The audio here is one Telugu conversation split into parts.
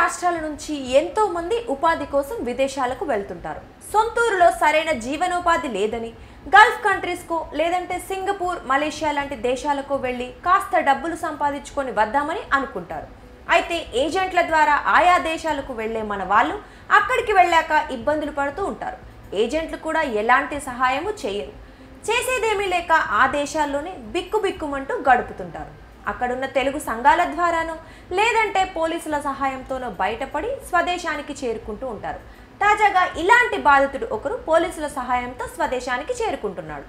రాష్ట్రాల నుంచి ఎంతో మంది ఉపాధి కోసం విదేశాలకు వెళ్తుంటారు. సొంతూరులో సరైన జీవనోపాధి లేదని గల్ఫ్ కంట్రీస్కో లేదంటే సింగపూర్, మలేషియా లాంటి దేశాలకు వెళ్ళి కాస్త డబ్బులు సంపాదించుకొని వద్దామని అనుకుంటారు. అయితే ఏజెంట్ల ద్వారా ఆయా దేశాలకు వెళ్లే మన వాళ్ళు అక్కడికి వెళ్ళాక ఇబ్బందులు పడుతూ ఉంటారు. ఏజెంట్లు కూడా ఎలాంటి సహాయము చేయరు. చేసేదేమీ లేక ఆ దేశాల్లోనే బిక్కుబిక్కుమంటూ గడుపుతుంటారు. అక్కడున్న తెలుగు సంఘాల ద్వారానో లేదంటే పోలీసుల సహాయంతోనో బయటపడి స్వదేశానికి చేరుకుంటూ ఉంటారు. తాజాగా ఇలాంటి బాధితుడు ఒకరు పోలీసుల సహాయంతో స్వదేశానికి చేరుకుంటున్నాడు.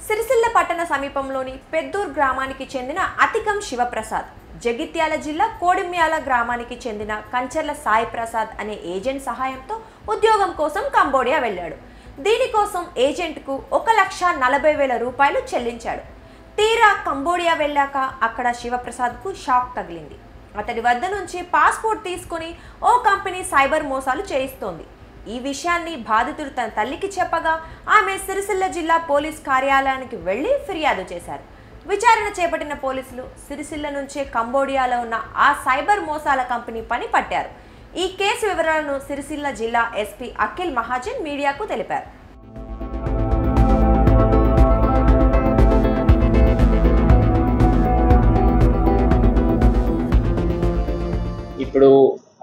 సిరిసిల్ల పట్టణ సమీపంలోని పెద్దూర్ గ్రామానికి చెందిన అతికం శివప్రసాద్, జగిత్యాల జిల్లా కోడిమ్యాల గ్రామానికి చెందిన కంచర్ల సాయి ప్రసాద్ అనే ఏజెంట్ సహాయంతో ఉద్యోగం కోసం కంబోడియా వెళ్ళాడు. దీనికోసం ఏజెంట్కు 1,40,000 రూపాయలు చెల్లించాడు. తీరా కంబోడియా వెళ్ళాక అక్కడ శివప్రసాద్కు షాక్ తగిలింది. అతడి వద్ద నుంచి పాస్పోర్ట్ తీసుకుని ఓ కంపెనీ సైబర్ మోసాలు చేయిస్తోంది. ఈ విషయాన్ని బాధితుడు తన తల్లికి చెప్పగా ఆమె సిరిసిల్ల జిల్లా పోలీస్ కార్యాలయానికి వెళ్లి ఫిర్యాదు చేశారు. విచారణ చేపట్టిన పోలీసులు సిరిసిల్ల నుంచే కంబోడియాలో ఉన్న ఆ సైబర్ మోసాల కంపెనీ పని పట్టారు. ఈ కేసు వివరాలను సిరిసిల్ల జిల్లా ఎస్పీ అఖిల్ మహాజన్ మీడియాకు తెలిపారు. ఇప్పుడు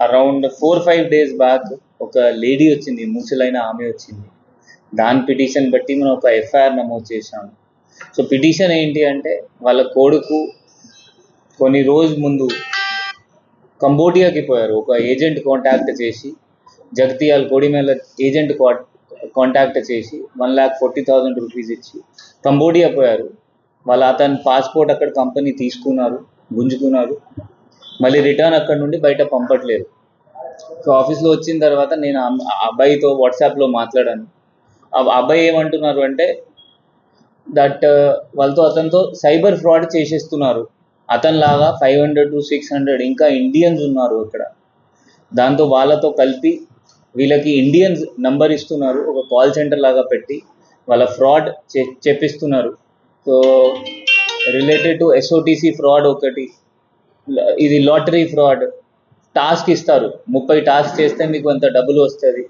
అరౌండ్ 4-5 డేస్ బ్యాక్ ఒక లేడీ వచ్చింది, ముసలైన ఆమె వచ్చింది. దాని పిటిషన్ బట్టి మనం ఒక ఎఫ్ఐఆర్ నమోదు చేశాము. సో పిటిషన్ ఏంటి అంటే, వాళ్ళ కొడుకు కొన్ని రోజు ముందు కంబోడియాకి పోయారు. ఒక ఏజెంట్ కాంటాక్ట్ చేసి, జగిత్యాల కోడిమేల ఏజెంట్ కాంటాక్ట్ చేసి 1,40,000 రూపీస్ ఇచ్చి కంబోడియా పోయారు. అతని పాస్పోర్ట్ అక్కడ కంపెనీ తీసుకున్నారు, గుంజుకున్నారు. మళ్ళీ రిటర్న్ అక్కడ నుండి బయట పంపట్లేదు. సో ఆఫీస్లో వచ్చిన తర్వాత నేను ఆ అబ్బాయితో వాట్సాప్లో మాట్లాడాను. ఆ అబ్బాయి ఏమంటున్నారు అంటే అతనితో సైబర్ ఫ్రాడ్ చేసేస్తున్నారు. అతనిలాగా 500 to 600 ఇంకా ఇండియన్స్ ఉన్నారు అక్కడ. దాంతో వాళ్ళతో కలిపి వీళ్ళకి ఇండియన్స్ నంబర్ ఇస్తున్నారు, ఒక కాల్ సెంటర్ లాగా పెట్టి వాళ్ళ ఫ్రాడ్ చెప్పిస్తున్నారు. So related to SOTC fraud ఒకటి, ఇది లాటరీ ఫ్రాడ్. టాస్క్ ఇస్తారు, 30 టాస్క్ చేస్తే మీకు అంత డబ్బులు వస్తుంది.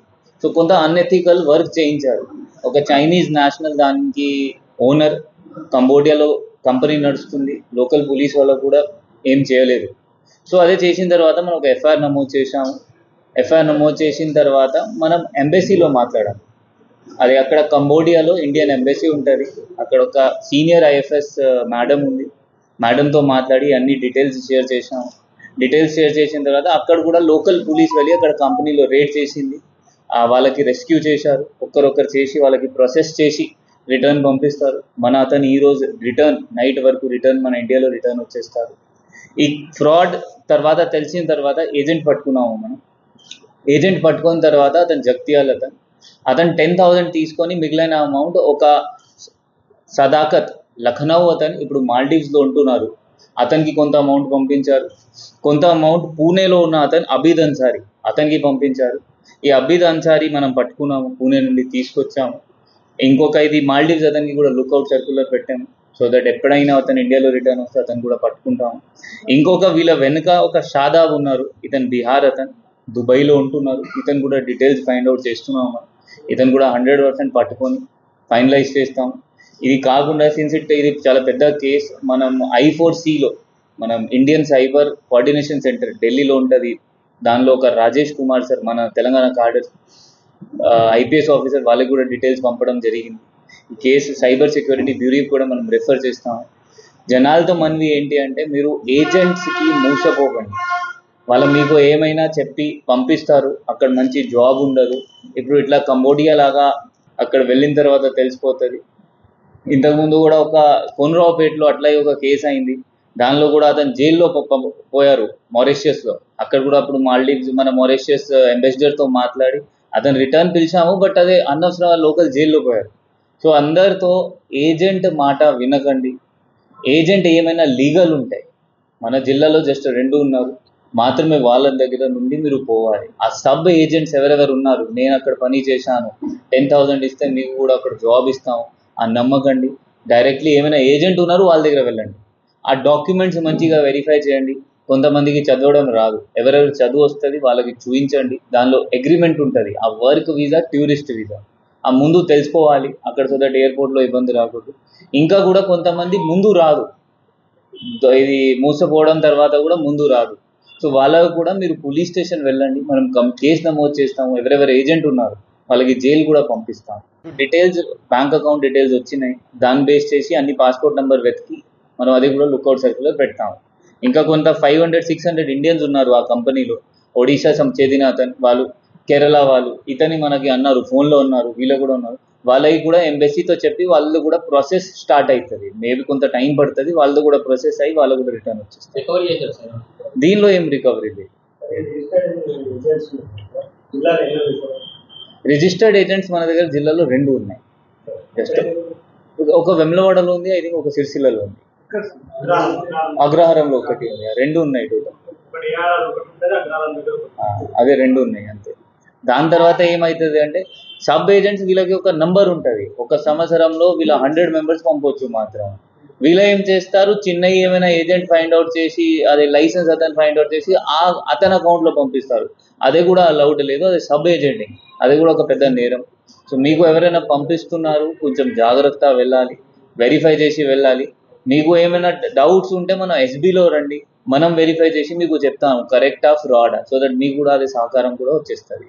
సో కొంత అన్ఎథికల్ వర్క్ చేయించారు. ఒక చైనీస్ నేషనల్ దానికి ఓనర్, కంబోడియాలో కంపెనీ నడుస్తుంది, లోకల్ పోలీస్ వాళ్ళు కూడా ఏం చేయలేదు. సో అదే చేసిన తర్వాత మనం ఒక ఎఫ్ఐఆర్ నమోదు చేశాము. ఎఫ్ఐఆర్ నమోదు చేసిన తర్వాత మనం ఎంబసీలో మాట్లాడాం. అది అక్కడ కంబోడియాలో ఇండియన్ ఎంబసీ ఉంటుంది. అక్కడ ఒక సీనియర్ IFS మేడం ఉంది. మేడంతో మాట్లాడి అన్ని డీటెయిల్స్ షేర్ చేశాము. డీటెయిల్స్ షేర్ చేసిన తర్వాత అక్కడ కూడా లోకల్ పోలీస్ వెళ్ళి అక్కడ కంపెనీలో రేడ్ చేసింది. వాళ్ళకి రెస్క్యూ చేశారు. ఒక్కరొక్కరు చేసి వాళ్ళకి ప్రాసెస్ చేసి రిటర్న్ పంపిస్తారు. అతను ఈరోజు రిటర్న్ నైట్ వరకు మన ఇండియాలో రిటర్న్ వచ్చేస్తారు. ఈ ఫ్రాడ్ తర్వాత తెలిసిన తర్వాత ఏజెంట్ పట్టుకున్నాము మనం. ఏజెంట్ పట్టుకున్న తర్వాత అతను జగిత్యాల అతను 10,000 తీసుకొని మిగిలిన అమౌంట్ ఒక సదాకత్ లఖనౌ అతను ఇప్పుడు మాల్దీవ్స్లో ఉంటున్నారు, అతనికి కొంత అమౌంట్ పంపించారు. కొంత అమౌంట్ పూణేలో ఉన్న అతను అబీద్ అన్సారీ అతనికి పంపించారు. ఈ అబీద్ అన్సారీ మనం పట్టుకున్నాము, పూణే నుండి తీసుకొచ్చాము. ఇంకొక ఇది మాల్దీవ్స్ అతనికి కూడా లుక్అవుట్ సర్క్యులర్ పెట్టాము. సో దట్ ఎప్పుడైనా అతను ఇండియాలో రిటర్న్ వస్తే అతను కూడా పట్టుకుంటాము. ఇంకొక వీళ్ళ వెనుక ఒక షాదాబ్ ఉన్నారు, ఇతను బీహార్, అతను దుబాయ్లో ఉంటున్నారు. ఇతను కూడా డీటెయిల్స్ ఫైండ్ అవుట్ చేస్తున్నాము. ఇతను కూడా 100% పట్టుకొని ఫైనలైజ్ చేస్తాము. ఇది కాకుండా సిన్స్ ఇది చాలా పెద్ద కేసు, మనం I4Cలో మనం ఇండియన్ సైబర్ కోఆర్డినేషన్ సెంటర్ ఢిల్లీలో ఉంటుంది. దానిలో ఒక రాజేష్ కుమార్ సార్, మన తెలంగాణ కార్డర్ IPS ఆఫీసర్, వాళ్ళకి కూడా డీటెయిల్స్ పంపడం జరిగింది. ఈ కేసు సైబర్ సెక్యూరిటీ బ్యూరోకి కూడా మనం రెఫర్ చేస్తాము. జనాలతో మనవి ఏంటి అంటే, మీరు ఏజెంట్స్కి మోసపోకండి. వాళ్ళు మీకు ఏమైనా చెప్పి పంపిస్తారు, అక్కడ మంచి జాబ్ ఉండదు. ఇప్పుడు ఇట్లా కంబోడియా లాగా అక్కడ వెళ్ళిన తర్వాత తెలిసిపోతుంది. ఇంతకుముందు కూడా ఒక కోనరావుపేటలో అట్లా ఒక కేసు అయింది. దానిలో కూడా అతను జైల్లో పోయారు, మారిషియస్లో. అక్కడ కూడా అప్పుడు మాల్దీవ్స్ మన మారిషియస్ అంబాసిడర్తో మాట్లాడి అతను రిటర్న్ పిలిచాము, బట్ అదే అనవసరంగా లోకల్ జైల్లో పోయారు. సో అందరితో ఏజెంట్ మాట వినకండి. ఏజెంట్ ఏమైనా లీగల్ ఉంటాయి, మన జిల్లాలో జస్ట్ 2 ఉన్నారు. మాత్రమే వాళ్ళ దగ్గర నుండి మీరు పోవాలి. ఆ సబ్ ఏజెంట్స్ ఎవరెవరు ఉన్నారు, నేను అక్కడ పని చేశాను 10,000 ఇస్తే మీకు కూడా అక్కడ జాబ్ ఇస్తాం అని నమ్మకండి. డైరెక్ట్లీ ఏమైనా ఏజెంట్ ఉన్నారు వాళ్ళ దగ్గర వెళ్ళండి. ఆ డాక్యుమెంట్స్ మంచిగా వెరిఫై చేయండి. కొంతమందికి చదవడం రాదు, ఎవరెవరు చదువు వస్తుంది వాళ్ళకి చూపించండి. దానిలో అగ్రిమెంట్ ఉంటుంది, ఆ వర్క్ వీసా, టూరిస్ట్ వీసా ఆ ముందు తెలుసుకోవాలి అక్కడ, సో దట్ ఎయిర్పోర్ట్లో ఇబ్బంది రాకూడదు. ఇంకా కూడా కొంతమంది ముందు రాదు, ఇది మూసపోవడం తర్వాత కూడా ముందు రాదు. సో వాళ్ళకు కూడా మీరు పోలీస్ స్టేషన్ వెళ్ళండి, మనం కేసు నమోదు చేస్తాము. ఎవరెవరు ఏజెంట్ ఉన్నారు వాళ్ళకి జైలు కూడా పంపిస్తాం. డీటెయిల్స్, బ్యాంక్ అకౌంట్ డీటెయిల్స్ వచ్చినాయి, దాన్ని బేస్ చేసి అన్ని పాస్పోర్ట్ నెంబర్ వెతికి మనం అది కూడా లుక్అవుట్ సర్కిల్లో పెడతాము. ఇంకా కొంత 500-600 ఇండియన్స్ ఉన్నారు ఆ కంపెనీలో. ఒడిశా చెందిన అతను, వాళ్ళు కేరళ వాళ్ళు, ఇతని మనకి అన్నారు ఫోన్లో ఉన్నారు, వీళ్ళు కూడా ఉన్నారు. వాళ్ళకి కూడా ఎంబెసీతో చెప్పి వాళ్ళు కూడా ప్రాసెస్ స్టార్ట్ అవుతుంది. మేబీ కొంత టైం పడుతుంది, వాళ్ళు కూడా ప్రాసెస్ అయ్యి వాళ్ళు కూడా రిటర్న్ వచ్చేస్తారు. దీనిలో ఏం రికవరీ లేదు. రిజిస్టర్డ్ ఏజెంట్స్ మన దగ్గర జిల్లాలో 2 ఉన్నాయి. జస్ట్ ఒక వెమ్లవాడలో ఉంది, ఐ థింక్ ఒక సిరిసిల్లలో ఉంది, అగ్రహారంలో ఒకటి ఉంది, 2 ఉన్నాయి టోటల్. అదే 2 ఉన్నాయి అంతే. దాని తర్వాత ఏమవుతుంది అంటే సబ్ ఏజెంట్స్ వీళ్ళకి ఒక నంబర్ ఉంటుంది, ఒక సంవత్సరంలో వీళ్ళ 100 మెంబర్స్ పంపొచ్చు మాత్రం. వీళ్ళ ఏం చేస్తారు, చిన్నవి ఏమైనా ఏజెంట్ ఫైండ్ అవుట్ చేసి అదే లైసెన్స్ అతను ఫైండ్ అవుట్ చేసి అతని అకౌంట్లో పంపిస్తారు. అదే కూడా అలౌడ్ లేదు, అది సబ్ ఏజెంటింగ్, అది కూడా ఒక పెద్ద నేరం. సో మీకు ఎవరైనా పంపిస్తున్నారు కొంచెం జాగ్రత్త వెళ్ళాలి, వెరిఫై చేసి వెళ్ళాలి. మీకు ఏమైనా డౌట్స్ ఉంటే మనం ఎస్బీలో రండి, మనం వెరిఫై చేసి మీకు చెప్తాము కరెక్టా ఫ్రాడా, సో దట్ మీకు కూడా అదే సహకారం కూడా వచ్చేస్తుంది.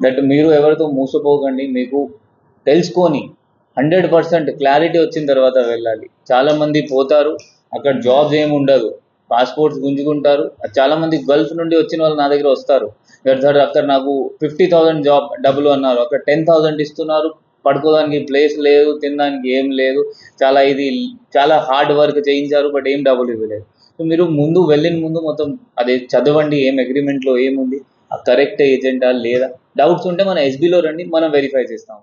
దట్ మీరు ఎవరితో మోసపోకండి, మీకు తెలుసుకొని 100% క్లారిటీ వచ్చిన తర్వాత వెళ్ళాలి. చాలామంది పోతారు, అక్కడ జాబ్స్ ఏమి ఉండదు, పాస్పోర్ట్స్ గుంజుకుంటారు. చాలామంది గల్ఫ్ నుండి వచ్చిన వాళ్ళు నా దగ్గర వస్తారు, అక్కడ నాకు 50,000 జాబ్ డబ్బులు అన్నారు, అక్కడ 10,000 ఇస్తున్నారు, పడుకోవడానికి ప్లేస్ లేదు, తినడానికి ఏం లేదు, చాలా హార్డ్ వర్క్ చేయించారు, బట్ ఏం డబ్బులు ఇవ్వలేదు. సో మీరు వెళ్ళిన ముందు మొత్తం అది చదవండి, ఏం అగ్రిమెంట్లో ఏముంది, ఆ కరెక్ట్ ఏజెంటా లేదా. డౌట్స్ ఉంటే మన ఎస్బీలో రండి, మనం వెరిఫై చేస్తాం.